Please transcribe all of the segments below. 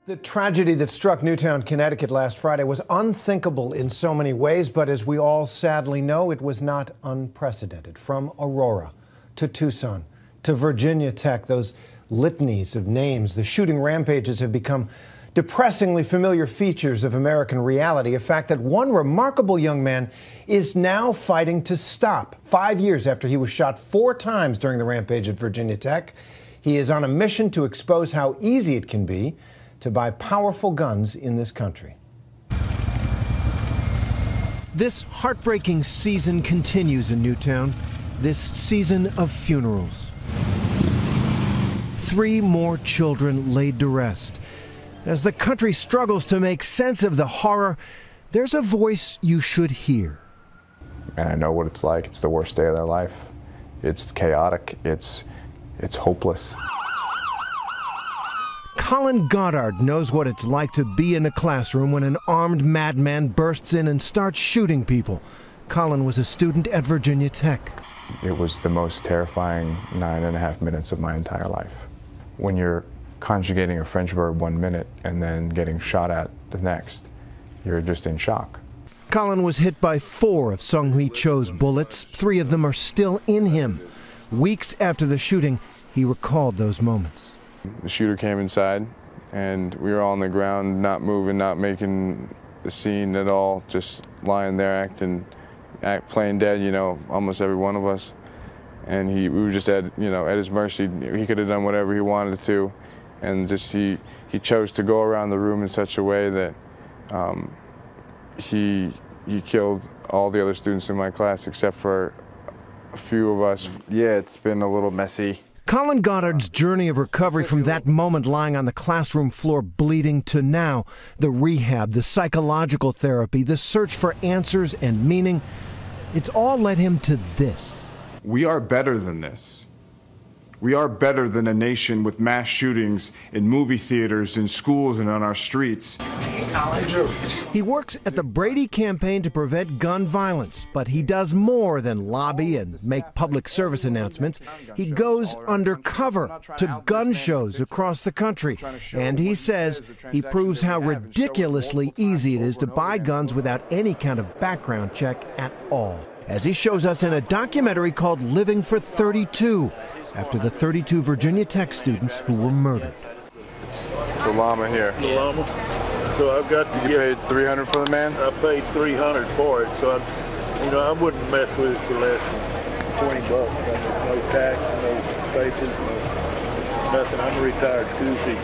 The tragedy that struck Newtown, Connecticut last Friday was unthinkable in so many ways, but as we all sadly know, it was not unprecedented. From Aurora to Tucson to Virginia Tech, those litanies of names, the shooting rampages have become depressingly familiar features of American reality, a fact that one remarkable young man is now fighting to stop. 5 years after he was shot 4 times during the rampage at Virginia Tech, he is on a mission to expose how easy it can be to buy powerful guns in this country. This heartbreaking season continues in Newtown, this season of funerals. 3 more children laid to rest. As the country struggles to make sense of the horror, there's a voice you should hear. And I know what it's like. It's the worst day of their life. It's chaotic. It's hopeless. Colin Goddard knows what it's like to be in a classroom when an armed madman bursts in and starts shooting people. Colin was a student at Virginia Tech. It was the most terrifying 9.5 minutes of my entire life. When you're conjugating a French verb 1 minute and then getting shot at the next, you're just in shock. Colin was hit by 4 of Sung-Hui Cho's bullets. 3 of them are still in him. Weeks after the shooting, he recalled those moments. The shooter came inside, and we were all on the ground, not moving, not making a scene at all, just lying there playing dead, you know, almost every one of us. And we were just at his mercy. He could have done whatever he wanted to, and just he chose to go around the room in such a way that he killed all the other students in my class except for a few of us. Yeah, it's been a little messy. Colin Goddard's journey of recovery from that moment lying on the classroom floor bleeding to now, the rehab, the psychological therapy, the search for answers and meaning, it's all led him to this. We are better than this. We are better than a nation with mass shootings in movie theaters, in schools, and on our streets. He works at the Brady campaign to prevent gun violence, but he does more than lobby and make public service announcements. He goes undercover to gun shows across the country, and he says he proves how ridiculously easy it is to buy guns without any kind of background check at all, as he shows us in a documentary called Living for 32, after the 32 Virginia Tech students who were murdered. The llama here. The llama. So I've got to You paid $300 for the man? I paid $300 for it, so I wouldn't mess with it for less than $20. No tax, no papers, no nothing. I'm a retired Tuesday.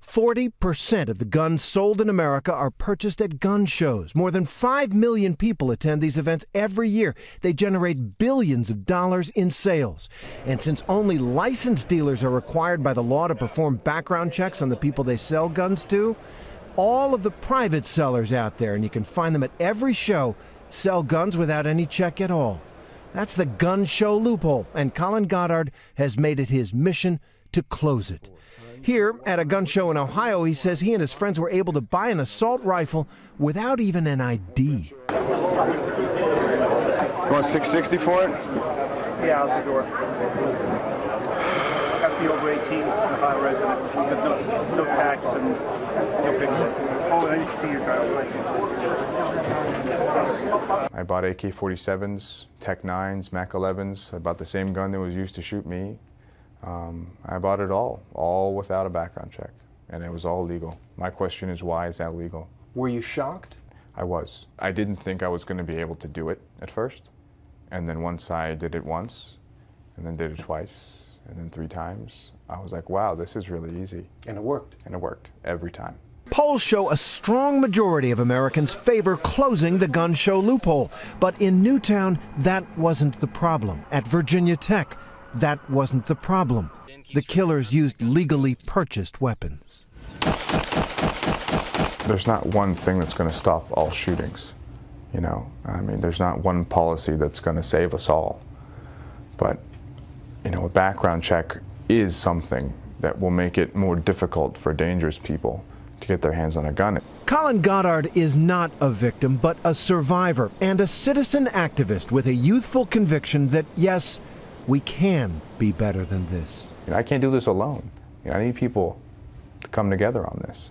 40% of the guns sold in America are purchased at gun shows. More than 5 million people attend these events every year. They generate billions of dollars in sales. And since only licensed dealers are required by the law to perform background checks on the people they sell guns to, all of the private sellers out there, and you can find them at every show, sell guns without any check at all. That's the gun show loophole, and Colin Goddard has made it his mission to close it. Here, at a gun show in Ohio, he says he and his friends were able to buy an assault rifle without even an ID. You want $660 for it? Yeah, out the door. Have to be over 18, Ohio resident. No tax and no paperwork. Oh, I need to see your driver's license. I bought AK-47s, Tech 9s, Mac 11s. I bought the same gun that was used to shoot me. I bought it all without a background check, and it was all legal. My question is, why is that legal? Were you shocked? I was. I didn't think I was going to be able to do it at first, and then once I did it once, and then did it twice, and then 3 times, I was like, wow, this is really easy. And it worked. And it worked every time. Polls show a strong majority of Americans favor closing the gun show loophole. But in Newtown, that wasn't the problem. At Virginia Tech, that wasn't the problem. The killers used legally purchased weapons. There's not one thing that's going to stop all shootings. You know, I mean, there's not one policy that's going to save us all. But, you know, a background check is something that will make it more difficult for dangerous people to get their hands on a gun. Colin Goddard is not a victim, but a survivor and a citizen activist with a youthful conviction that, yes, we can be better than this. I can't do this alone. I need people to come together on this.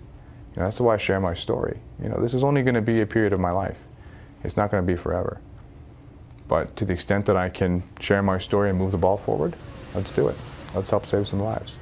And that's why I share my story. You know, this is only going to be a period of my life. It's not going to be forever. But to the extent that I can share my story and move the ball forward, let's do it. Let's help save some lives.